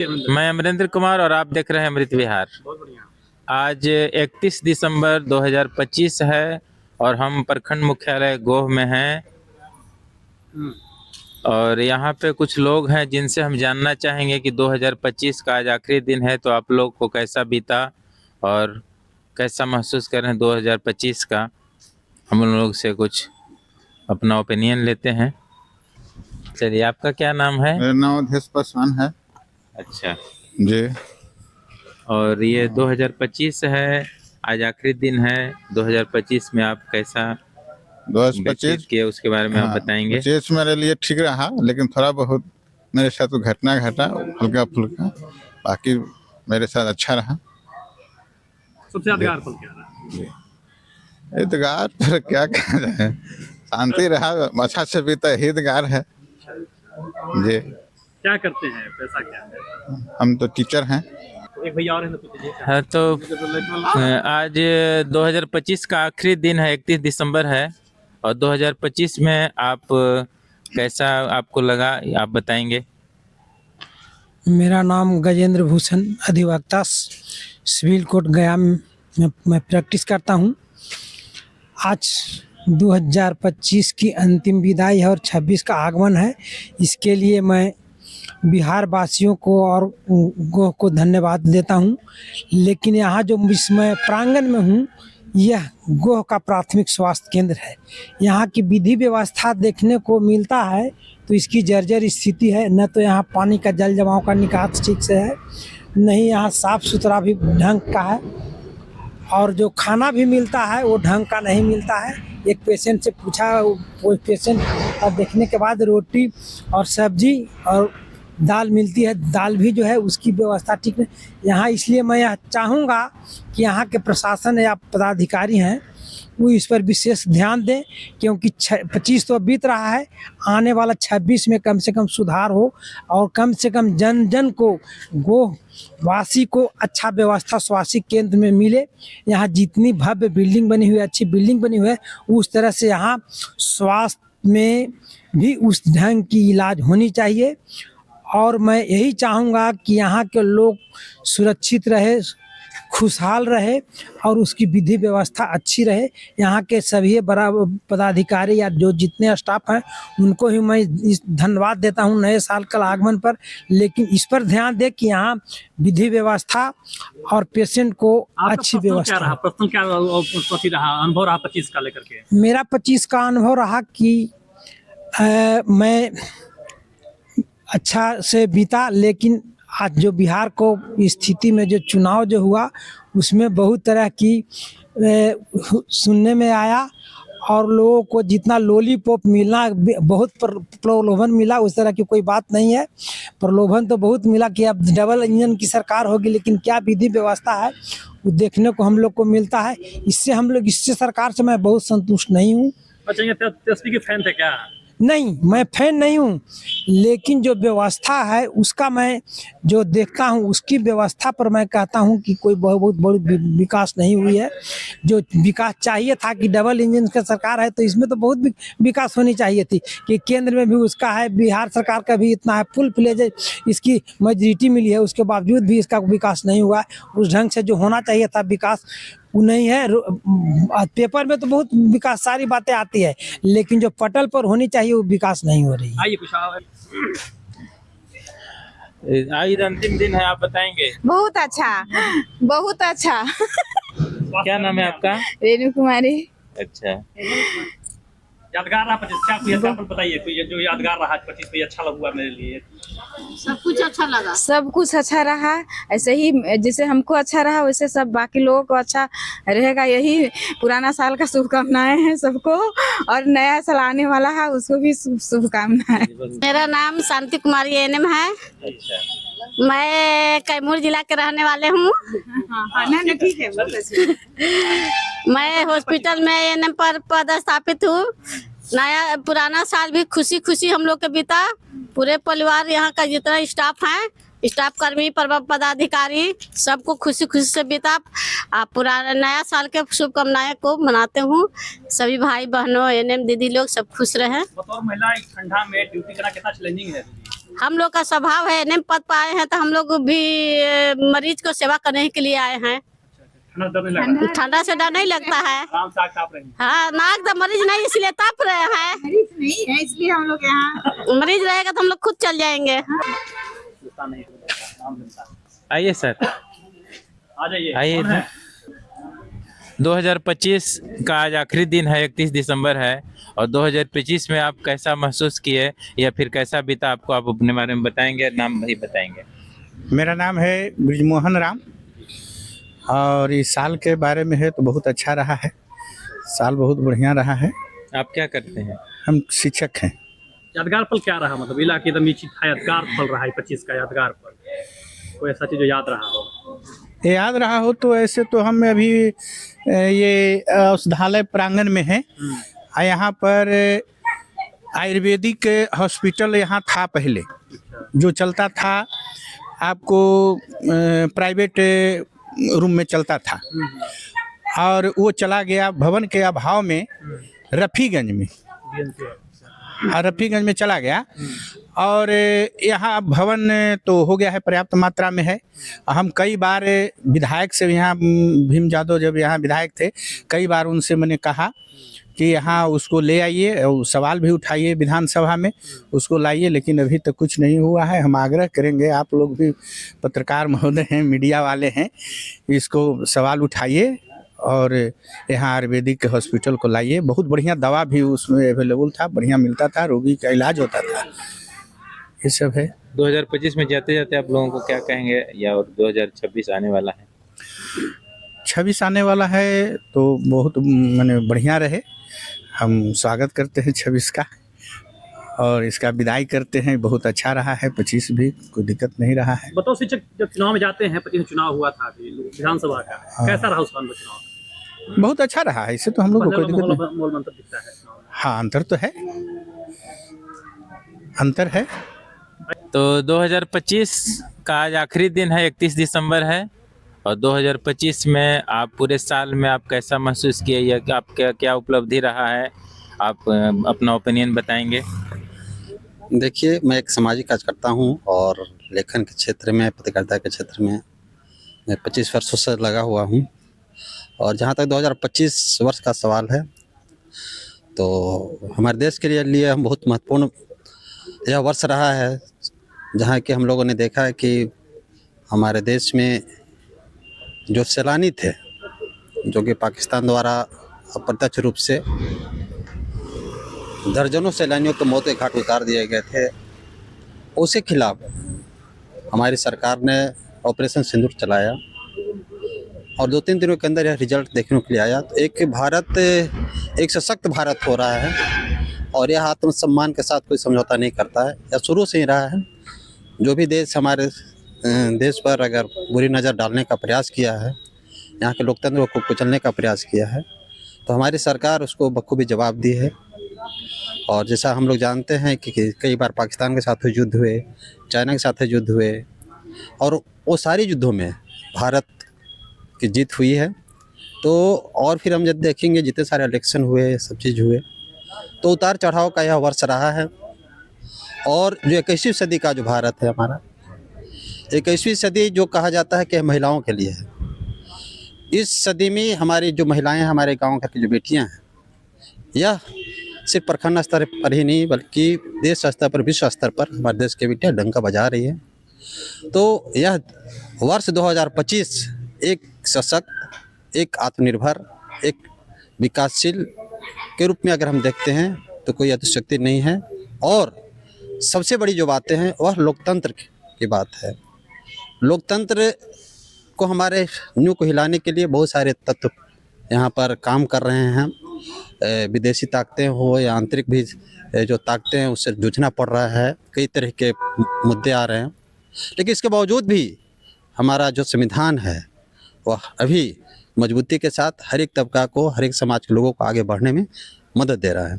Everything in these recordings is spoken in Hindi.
मैं अमरेंद्र कुमार और आप देख रहे हैं अमृत विहार। बहुत बढ़िया। आज 31 दिसंबर 2025 है और हम प्रखंड मुख्यालय गोह में हैं और यहाँ पे कुछ लोग हैं जिनसे हम जानना चाहेंगे कि 2025 का आज आखिरी दिन है, तो आप लोग को कैसा बीता और कैसा महसूस कर रहे हैं 2025 का। हम उन लोग से कुछ अपना ओपिनियन लेते हैं। चलिए, आपका क्या नाम है? मेरा नाम अवधेश पासवान है। अच्छा जी। और ये 2025 है, आज आखिरी दिन है। 2025 में आप कैसा 2025 किए उसके बारे में आप बताएंगे? 25 मेरे लिए ठीक रहा, लेकिन थोड़ा बहुत मेरे साथ घटना घटा, हल्का फुल्का। बाकी मेरे साथ अच्छा रहा। सबसे यादगार पल क्या रहा? ईदगार पर क्या कहा जाए, शांति रहा, अच्छा से बीता, ईदगार है जी। क्या करते हैं, पैसा क्या है? हम तो टीचर हैं। तो एक भैया और है ना, पूछिए। हाँ, तो आज 2025 का आखिरी दिन है, 31 दिसंबर है। और 2025 में आप कैसा आपको लगा, आप बताएंगे? मेरा नाम गजेंद्र भूषण, अधिवक्ता, सिविल कोर्ट गया में मैं प्रैक्टिस करता हूं। आज 2025 की अंतिम विदाई है और 26 का आगमन है। इसके लिए मैं बिहार वासियों को और गोह को धन्यवाद देता हूं। लेकिन यहाँ जो मैं प्रांगण में हूं, यह गोह का प्राथमिक स्वास्थ्य केंद्र है। यहाँ की विधि व्यवस्था देखने को मिलता है तो इसकी जर्जर स्थिति है। न तो यहाँ पानी का जल जमाव का निकास ठीक से है, नहीं यहाँ साफ सुथरा भी ढंग का है, और जो खाना भी मिलता है वो ढंग का नहीं मिलता है। एक पेशेंट से पूछा, वो पेशेंट और देखने के बाद रोटी और सब्जी और दाल मिलती है, दाल भी जो है उसकी व्यवस्था ठीक नहीं यहाँ। इसलिए मैं यह चाहूँगा कि यहाँ के प्रशासन या पदाधिकारी हैं वो इस पर विशेष ध्यान दें, क्योंकि 25 तो बीत रहा है, आने वाला 26 में कम से कम सुधार हो और कम से कम जन जन को, गोह वासी को अच्छा व्यवस्था स्वास्थ्य केंद्र में मिले। यहाँ जितनी भव्य बिल्डिंग बनी हुई है, अच्छी बिल्डिंग बनी हुई है, उस तरह से यहाँ स्वास्थ्य में भी उस ढंग की इलाज होनी चाहिए। और मैं यही चाहूँगा कि यहाँ के लोग सुरक्षित रहे, खुशहाल रहे और उसकी विधि व्यवस्था अच्छी रहे। यहाँ के सभी बड़ा पदाधिकारी या जो जितने स्टाफ हैं उनको ही मैं धन्यवाद देता हूँ नए साल का आगमन पर। लेकिन इस पर ध्यान दें कि यहाँ विधि व्यवस्था और पेशेंट को अच्छी व्यवस्था। क्या रहा प्रश्न, क्या रहा अनुभव रहा 25 का लेकर के? मेरा 25 का अनुभव रहा कि मैं अच्छा से बीता, लेकिन आज जो बिहार को स्थिति में जो चुनाव जो हुआ उसमें बहुत तरह की सुनने में आया और लोगों को जितना लॉलीपॉप मिलना, बहुत प्रलोभन मिला, उस तरह की कोई बात नहीं है। प्रलोभन तो बहुत मिला कि अब डबल इंजन की सरकार होगी, लेकिन क्या विधि व्यवस्था है वो देखने को हम लोग को मिलता है। इससे सरकार से मैं बहुत संतुष्ट नहीं हूँ। अच्छा, ये तेजस्वी के फैन थे क्या? नहीं, मैं फैन नहीं हूँ, लेकिन जो व्यवस्था है उसका मैं जो देखता हूँ उसकी व्यवस्था पर मैं कहता हूँ कि कोई बहुत बड़ी विकास नहीं हुई है। जो विकास चाहिए था कि डबल इंजन का सरकार है तो इसमें तो बहुत विकास होनी चाहिए थी कि केंद्र में भी उसका है, बिहार सरकार का भी इतना है, फुल फ्लेज इसकी मेजॉरिटी मिली है, उसके बावजूद भी इसका विकास नहीं हुआ। उस ढंग से जो होना चाहिए था विकास वो नहीं है। पेपर में तो बहुत विकास सारी बातें आती है, लेकिन जो पटल पर होनी चाहिए वो विकास नहीं हो रही है। आइए कुछ आज अंतिम दिन है, आप बताएंगे? बहुत अच्छा, बहुत अच्छा। क्या नाम है आपका? रेणु कुमारी। अच्छा, यादगार रहा 25 क्या? कोई एग्जांपल बताइए, कोई जो यादगार रहा 25 में अच्छा लगा मेरे लिए। सब कुछ अच्छा लगा, सब कुछ अच्छा रहा। ऐसे ही जैसे हमको अच्छा रहा वैसे सब बाकी लोगों को अच्छा रहेगा। यही पुराना साल का शुभकामनाएं हैं सबको, और नया साल आने वाला है उसको भी शुभकामनाएं। मेरा नाम शांति कुमारी एनएम है। अच्छा, मैं कैमूर जिला के रहने वाले हूँ। ठीक है, बहुत अच्छा। मैं हॉस्पिटल में एनएम पर पदस्थापित हूँ। नया पुराना साल भी खुशी खुशी हम लोग के बीता। पूरे परिवार यहाँ का जितना स्टाफ है, स्टाफ कर्मी, पदाधिकारी, सबको खुशी खुशी से बीता। पुराना नया साल के शुभकामनाएं को मनाते हूँ। सभी भाई बहनों, एनएम दीदी लोग सब खुश रहे। बतौर महिला ठंडा में ड्यूटी करना कितना चैलेंजिंग है? हम लोग का स्वभाव है, एनएम पद पर आए हैं तो हम लोग भी मरीज को सेवा करने के लिए आए हैं। ठंडा डर नहीं लग रहा? ठंडा से डर नहीं लगता है। आराम से आग ताप रहे हैं। हाँ, नाक तो मरीज नहीं इसलिए ताप रहे हैं। मरीज नहीं है इसलिए हम लोग यहाँ। मरीज रहेगा तो हम लोग खुद चल जाएंगे। हिंदुस्तान नहीं है, आम जनता। आइए सर, आ जाइए। आइए कौन है? 2025 का आज आखिरी दिन है, 31 दिसंबर है, और 2025 में आप कैसा महसूस किए या फिर कैसा बीता आपको, आप अपने बारे में बताएंगे, नाम भी बताएंगे। मेरा नाम है ब्रिजमोहन राम, और इस साल के बारे में है तो बहुत अच्छा रहा है। साल बहुत बढ़िया रहा है। आप क्या करते हैं? हम शिक्षक हैं। यादगार पल क्या रहा? मतलब इलाके एकदम निश्चित था, यादगार पल रहा है 25 का यादगार पल। कोई ऐसा चीज जो याद रहा हो? याद रहा हो तो ऐसे तो हम अभी ये औषधालय प्रांगण में हैं। यहाँ पर आयुर्वेदिक हॉस्पिटल यहाँ था पहले, जो चलता था आपको प्राइवेट रूम में चलता था, और वो चला गया भवन के अभाव में रफ़ीगंज में। रफ़ीगंज में चला गया, और यहाँ भवन तो हो गया है, पर्याप्त मात्रा में है। हम कई बार विधायक से, यहाँ भीम यादव जब यहाँ विधायक थे, कई बार उनसे मैंने कहा कि यहाँ उसको ले आइए, और सवाल भी उठाइए विधानसभा में, उसको लाइए, लेकिन अभी तक कुछ नहीं हुआ है। हम आग्रह करेंगे, आप लोग भी पत्रकार महोदय हैं, मीडिया वाले हैं, इसको सवाल उठाइए और यहाँ आयुर्वेदिक हॉस्पिटल को लाइए। बहुत बढ़िया दवा भी उसमें अवेलेबल था, बढ़िया मिलता था, रोगी का इलाज होता था। ये सब है। 2025 में जाते जाते आप लोगों को क्या कहेंगे, या और 2026 आने वाला है? 26 आने वाला है तो बहुत माने बढ़िया रहे। हम स्वागत करते हैं 26 का, और इसका विदाई करते हैं। बहुत अच्छा रहा है 25 भी, कोई दिक्कत नहीं रहा है। बताओ शिक्षक, जब चुनाव में जाते हैं, 25 चुनाव हुआ था अभी विधानसभा का, कैसा रहा उस चुनाव? बहुत अच्छा रहा है, इससे तो हम लोग को कोई दिक्कत नहीं। मोल मंत्र दिखता है चुनाव में। हाँ, अंतर तो है, अंतर है। तो 2025 का आज आखिरी दिन है, 31 दिसंबर है, और 2025 में आप पूरे साल में आप कैसा महसूस किए, या कि आपका क्या उपलब्धि रहा है, आप अपना ओपिनियन बताएंगे। देखिए, मैं एक सामाजिक कार्यकर्ता हूं, और लेखन के क्षेत्र में, पत्रकारिता के क्षेत्र में मैं 25 वर्षों से लगा हुआ हूं। और जहां तक 2025 वर्ष का सवाल है, तो हमारे देश के लिए हम बहुत महत्वपूर्ण यह वर्ष रहा है, जहां कि हम लोगों ने देखा है कि हमारे देश में जो सैलानी थे, जो कि पाकिस्तान द्वारा अप्रत्यक्ष रूप से दर्जनों सैलानियों को मौत के घाट उतार दिए गए थे, उसके खिलाफ हमारी सरकार ने ऑपरेशन सिंदूर चलाया, और 2-3 दिनों के अंदर यह रिजल्ट देखने के लिए आया। तो एक भारत, एक सशक्त भारत हो रहा है, और यह आत्मसम्मान के साथ कोई समझौता नहीं करता है। यह शुरू से ही रहा है। जो भी देश हमारे देश पर अगर बुरी नज़र डालने का प्रयास किया है, यहाँ के लोकतंत्र को कुचलने का प्रयास किया है, तो हमारी सरकार उसको बखूबी जवाब दी है। और जैसा हम लोग जानते हैं कि कई बार पाकिस्तान के साथ युद्ध हुए, चाइना के साथ युद्ध हुए, और वो सारी युद्धों में भारत की जीत हुई है। तो और फिर हम जब देखेंगे, जितने सारे इलेक्शन हुए, सब चीज़ हुए, तो उतार चढ़ाव का यह वर्ष रहा है। और जो 21वीं सदी का जो भारत है हमारा, 21वीं सदी जो कहा जाता है कि महिलाओं के लिए है, इस सदी में हमारी जो महिलाएं, हमारे गांव घर की जो बेटियां हैं, यह सिर्फ प्रखंड स्तर पर ही नहीं बल्कि देश स्तर पर, विश्व स्तर पर हमारे देश की बेटियां डंका बजा रही है। तो यह वर्ष 2025 एक सशक्त, एक आत्मनिर्भर, एक विकासशील के रूप में अगर हम देखते हैं तो कोई अतिशक्ति नहीं है। और सबसे बड़ी जो बातें हैं वह लोकतंत्र की बात है। लोकतंत्र को, हमारे न्यू को हिलाने के लिए बहुत सारे तत्व यहाँ पर काम कर रहे हैं। विदेशी ताकतें हो या आंतरिक भी जो ताकतें हैं, उससे जूझना पड़ रहा है। कई तरह के मुद्दे आ रहे हैं, लेकिन इसके बावजूद भी हमारा जो संविधान है वह अभी मजबूती के साथ हर एक तबका को, हर एक समाज के लोगों को आगे बढ़ने में मदद दे रहा है।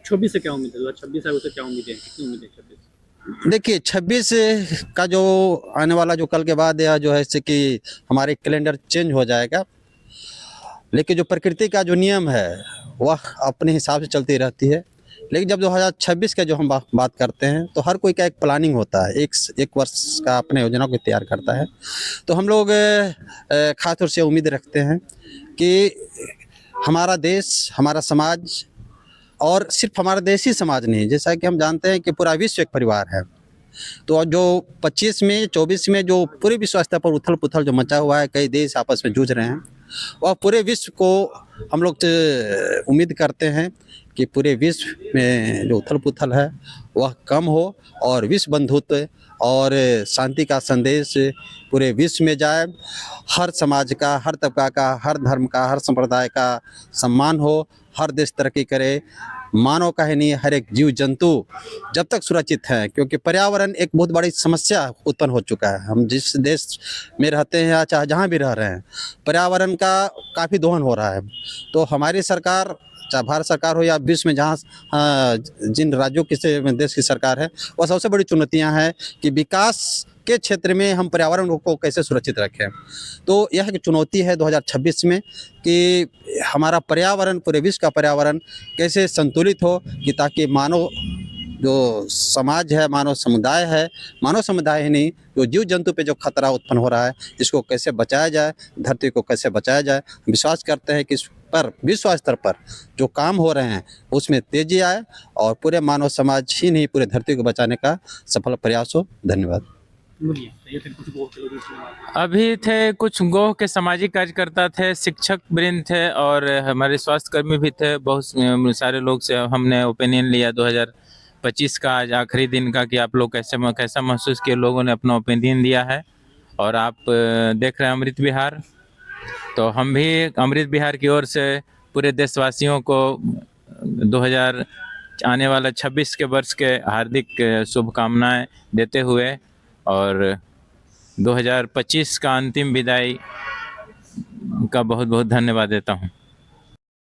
26 से क्या उम्मीद है? 26 है, उससे क्या उम्मीद है? कितनी उम्मीद है 26? देखिए, 26 का जो आने वाला, जो कल के बाद या जो है जैसे कि हमारे कैलेंडर चेंज हो जाएगा, लेकिन जो प्रकृति का जो नियम है वह अपने हिसाब से चलती रहती है। लेकिन जब 2026 का जो हम बात करते हैं तो हर कोई का एक प्लानिंग होता है, एक वर्ष का अपने योजना को तैयार करता है। तो हम लोग खास तौर से उम्मीद रखते हैं कि हमारा देश, हमारा समाज, और सिर्फ हमारा देश ही समाज नहीं, जैसा कि हम जानते हैं कि पूरा विश्व एक परिवार है। तो जो 25 में 24 में जो पूरे विश्व स्तर पर उथल पुथल जो मचा हुआ है, कई देश आपस में जूझ रहे हैं, वह पूरे विश्व को हम लोग उम्मीद करते हैं कि पूरे विश्व में जो उथल पुथल है वह कम हो और विश्व बंधुत्व और शांति का संदेश पूरे विश्व में जाए। हर समाज का, हर तबका का, हर धर्म का, हर संप्रदाय का सम्मान हो, हर देश तरक्की करे। मानव का ही नहीं, हर एक जीव जंतु जब तक सुरक्षित है, क्योंकि पर्यावरण एक बहुत बड़ी समस्या उत्पन्न हो चुका है। हम जिस देश में रहते हैं या चाहे जहाँ भी रह रहे हैं, पर्यावरण का काफ़ी दोहन हो रहा है। तो हमारी सरकार, चाहे भारत सरकार हो या विश्व में जहाँ जिन राज्यों की देश की सरकार है, वह सबसे बड़ी चुनौतियाँ हैं कि विकास के क्षेत्र में हम पर्यावरण को कैसे सुरक्षित रखें। तो यह एक चुनौती है 2026 में कि हमारा पर्यावरण, पूरे विश्व का पर्यावरण कैसे संतुलित हो, कि ताकि मानव जो समाज है, मानव समुदाय ही नहीं, जो जीव जंतु पे जो खतरा उत्पन्न हो रहा है, इसको कैसे बचाया जाए, धरती को कैसे बचाया जाए। विश्वास करते हैं कि इस पर विश्व स्तर पर जो काम हो रहे हैं उसमें तेजी आए और पूरे मानव समाज ही नहीं, पूरे धरती को बचाने का सफल प्रयास हो। धन्यवाद। अभी थे कुछ गोह के सामाजिक कार्यकर्ता थे, शिक्षक वृंद थे और हमारे स्वास्थ्य कर्मी भी थे। बहुत सारे लोग से हमने ओपिनियन लिया 2025 का आज आखिरी दिन का, कि आप लोग कैसा महसूस किए। लोगों ने अपना ओपिनियन दिया है और आप देख रहे हैं अमृत विहार। तो हम भी अमृत विहार की ओर से पूरे देशवासियों को 2000 आने वाला 26 के वर्ष के हार्दिक शुभकामनाएं देते हुए और 2025 का अंतिम विदाई का बहुत बहुत धन्यवाद देता हूं।